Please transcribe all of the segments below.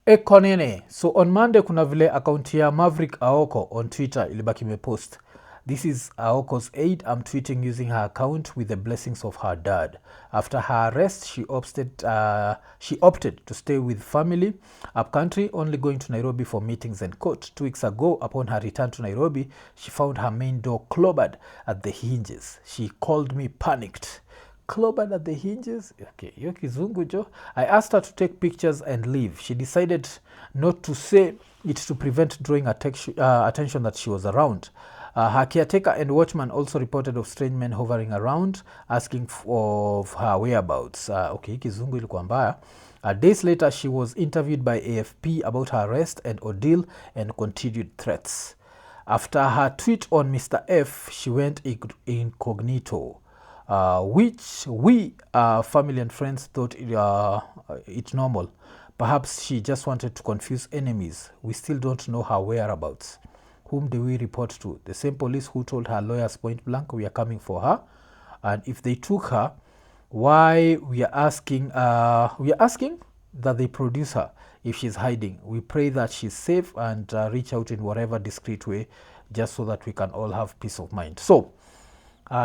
IKONINI. So on Monday kuna vile akaunti ya Maverick Aoko on Twitter ilibaki imepost. This is Aoko's aide. I'm tweeting using her account with the blessings of her dad. After her arrest, she opted to stay with family up country, only going to Nairobi for meetings and court. 2 weeks ago, upon her return to Nairobi, she found her main door clobbered at the hinges. She called me panicked. Clobbered at the hinges. Okay, hiyo kizungu jo. I asked her to take pictures and leave. She decided not to say it to prevent drawing attention that she was around. Her caretaker and watchman also reported of strange men hovering around asking of her whereabouts. Okay, kizungu ilikuwa mbaya. Days later, she was interviewed by AFP about her arrest and ordeal and continued threats. After her tweet on Mr. F, she went incognito, which we, family and friends, thought it normal. Perhaps she just wanted to confuse enemies. We still don't know her whereabouts. Whom do we report to? The same police who told her lawyers point blank we are coming for her. And if they took her, why we are asking that they produce her if she's hiding. We pray that she's safe and reach out in whatever discreet way, just so that we can all have peace of mind. So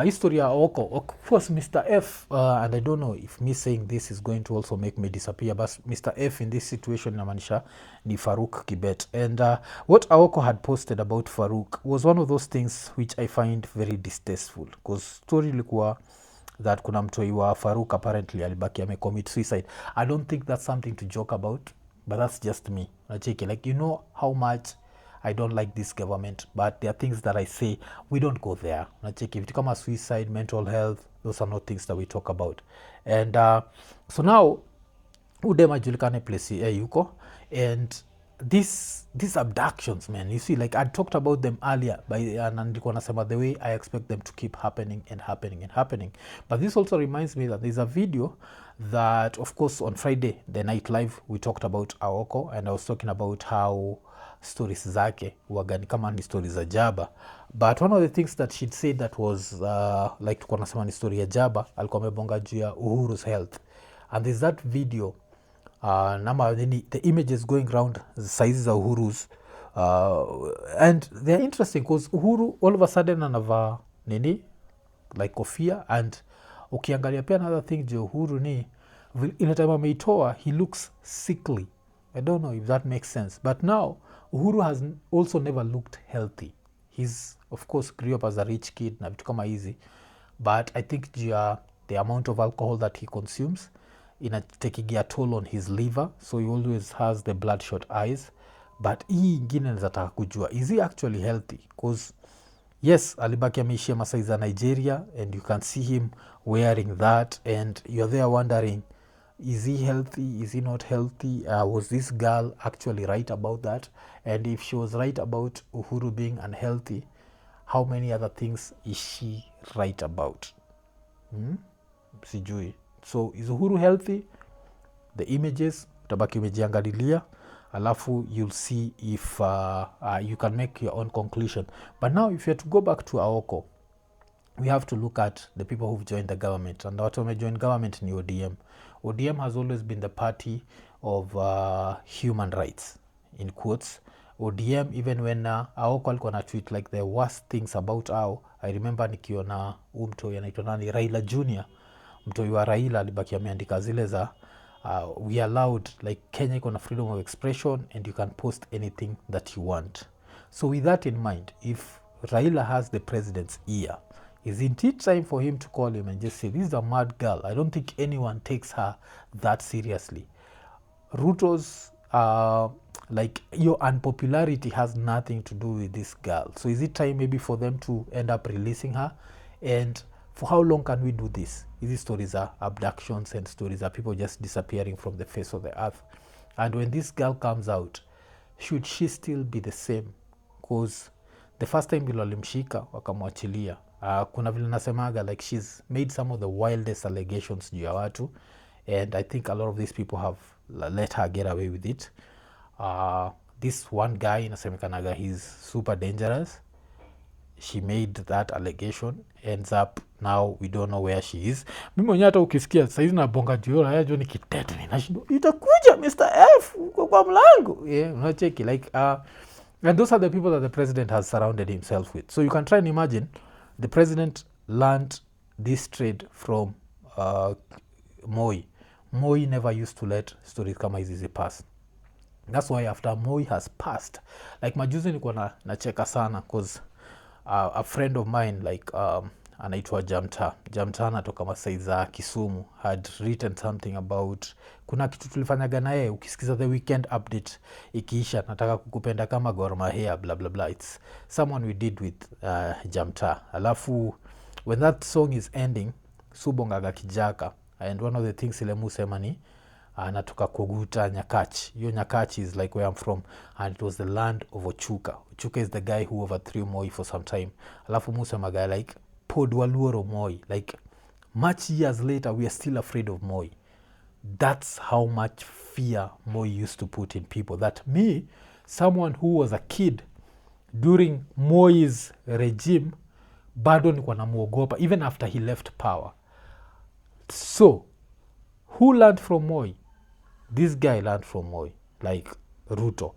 history ya Aoko, of course, Mr. F, and I don't know if me saying this is going to also make me disappear, but Mr. F in this situation inamaanisha ni Farouk Kibet. And what Aoko had posted about Farouk was one of those things which I find very distasteful, because story ilikuwa that kuna mtoi wa Farouk apparently alibaki amecommit suicide. I don't think that's something to joke about, but that's just me. Nacheki, like, you know how much I don't like this government, but there are things that I say we don't go there. Nacheki, vitu kama suicide, mental health, those are not things that we talk about. And so now udem ajulikane place yuko, and these abductions, man, you see, like I talked about them earlier by nilikuwa nasema the way I expect them to keep happening and happening and happening. But this also reminds me that there's a video that, of course, on Friday the night live we talked about Aoko, and I was talking about how stories zake wagani kama ni stories za jaba, but one of the things that she'd said that was like tuko nasema ni story ya jaba, alikuwa amebonga juu ya Uhuru's health. And there's that video nama the images going around saizi za Uhuru's, and they're interesting because Uhuru all of a sudden anavaa nini like kofia, and ukiangalia pia another thing jo Uhuru ni ile time ameitoa he looks sickly. I don't know if that makes sense, but now Uhuru has also never looked healthy. He's of course grew up as a rich kid na vitu kama hizi, but I think the amount of alcohol that he consumes inatekigia toll on his liver, so he always has the bloodshot eyes. But hii ingine nazataka kujua, is he actually healthy? Because yes, alibaki ameishia masai za Nigeria, and you can see him wearing that, and you're there wondering, is he healthy, is he not healthy? Was this girl actually right about that? And if she was right about Uhuru being unhealthy, how many other things is she right about? Sijui. So is Uhuru healthy? The images utabaki umejiangalilia, alafu you'll see if you can make your own conclusion. But now if you have to go back to Aoko, we have to look at the people who've joined the government, and watu wamejoin government ni ODM. ODM has always been the party of human rights, in quotes. ODM, even when Aoko alikuwa na tweet like the worst things about how, I remember nikiona mtoi anaitwa nani, Raila Junior, mtoi wa Raila alibaki ameandika zile za we allowed, like Kenya iko na freedom of expression and you can post anything that you want. So with that in mind, if Raila has the president's ear, isn't it time for him to call him and just say, this is a mad girl? I don't think anyone takes her that seriously. Ruto's like your unpopularity has nothing to do with this girl. So is it time maybe for them to end up releasing her? And for how long can we do this? These stories are abductions, and stories are people just disappearing from the face of the earth. And when this girl comes out, should she still be the same? Because the first time vile walimshika wakamwachilia, kuna vile nasemaga like she's made some of the wildest allegations juu ya watu, and I think a lot of these people have let her get away with it. This one guy inasemekanaga he's super dangerous. she made that allegation ends up now we don't know where she is. Mimi mwenyewe hata ukisikia saizi na bonga jiola ya jo ni kitete ninashindwa itakuja Mr. F kwa mlango unacheki like and those are the people that the president has surrounded himself with. So you can try and imagine the president learned this trade from Moi. Moi never used to let stories kama hizi pass. That's why after Moi has passed, like majuzi nilikuwa nacheka sana cause a friend of mine like anaitwa Jamta anatoka Masai za Kisumu had written something about kuna kitu tulifanyaga na yeye ukisikiza the weekend update ikiisha nataka kukupenda kama Gor Mahia blah blah blah. It's someone we did with Jamta. Alafu when that song is ending subongaga kijaka and one of the things ile musema ni anatoka Koguta Nyakach. Yo Nyakach is like where I'm from and it was the land of Ochuka. Ochuka is the guy who overthrew Moi for some time. Alafu musema guy like Podwaluoro Moi. Like much years later we are still afraid of Moi. That's how much fear Moi used to put in people. That me, someone who was a kid during Moi's regime, bado nilikuwa namuogopa even after he left power. So, who learned from Moi? This guy learned from Moi, like Ruto.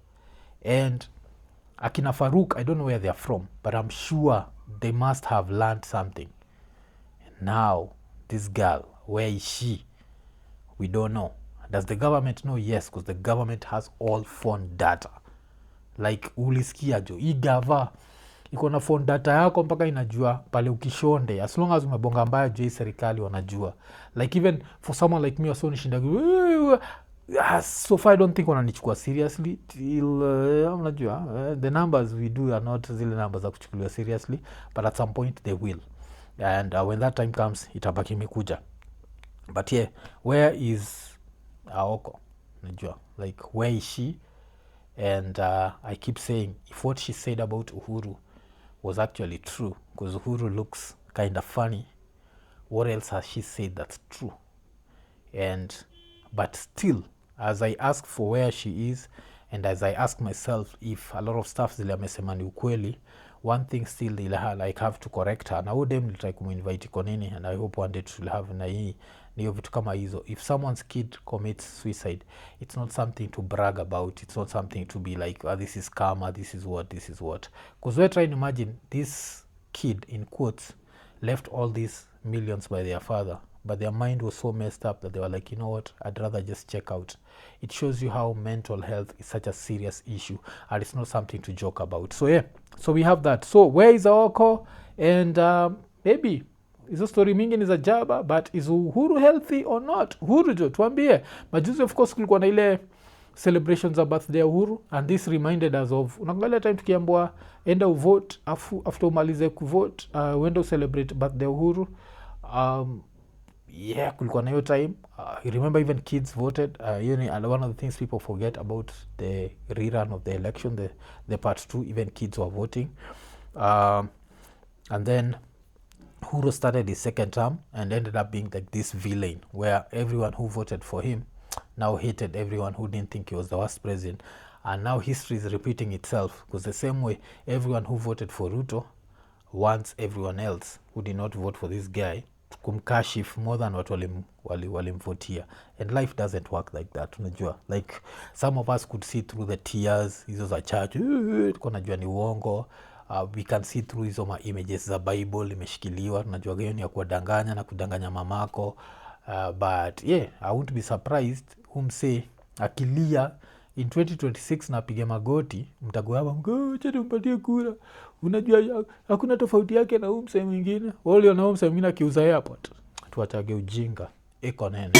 And Akina Farouk, I don't know where they're from, but I'm sure they must have learned something. And now, this girl, where is she? We don't know. Does the government know? Yes, because the government has all phone data. Like ulisikia jo, hii gava iko na phone data yako mpaka inajua pale ukishonde. As long as umebonga mbaya jo, serikali wanajua. Like even for someone like me wasoni shinda so far I don't think wananichukua seriously till unajua the numbers we do are not zile numbers za kuchukuliwa seriously, but at some point they will. And when that time comes itabaki mikuja. But yeah, where is Aoko? Unajua, like where is she? And I keep saying if what she said about Uhuru was actually true, because Uhuru looks kind of funny, what else has she said that's true? And but still, as I ask for where she is and as I ask myself if a lot of stuff zile amesema ni ukweli, one thing still like have to correct her. Na udem nilitry kuminvite IKONINI and I hope one day to have na hii niyo vitu kama hizo. If someone's kid commits suicide, it's not something to brag about. It's not something to be like, this is karma, this is what. Because we're trying to imagine this kid, in quotes, left all these millions by their father, but their mind was so messed up that they were like, you know what, I'd rather just check out. It shows you how mental health is such a serious issue and it's not something to joke about. So yeah, so we have that. So where is Aoko? And maybe hizo story mingi ni za jaba, but is Uhuru healthy or not? Uhuru jo, tuambie. Majuzi of course kulikuwa na ile celebrations za birthday ya Uhuru, and this reminded us of, unaangalia time tukiambiwa enda uvote, after umalize kuvote, uenda ucelebrate birthday ya Uhuru. Yeah, kulikuwa na hiyo time. You remember even kids voted. One of the things people forget about the rerun of the election, the part 2, even kids were voting. And then Uhuru started his second term and ended up being like this villain where everyone who voted for him now hated everyone who didn't think he was the worst president. And now history is repeating itself, because the same way everyone who voted for Ruto wants everyone else who did not vote for this guy kumkashif more than what walimvotia. And life doesn't work like that, unajua. Like some of us could see through the tears hizo za church, tuko najua ni uongo. We can see through hizo images za Bible imeshikiliwa, tunajua hiyo ni ya kuwadanganya na kudanganya mamako. But yeah, I won't be surprised umse akilia in 2026 na pige magoti, mtagoaba mgoje tumpatie kura. Unajua hakuna tofauti yake na umse mwingine. Wale na umse mwingine akiuza airport. Tuachage ujinga. Eko nene.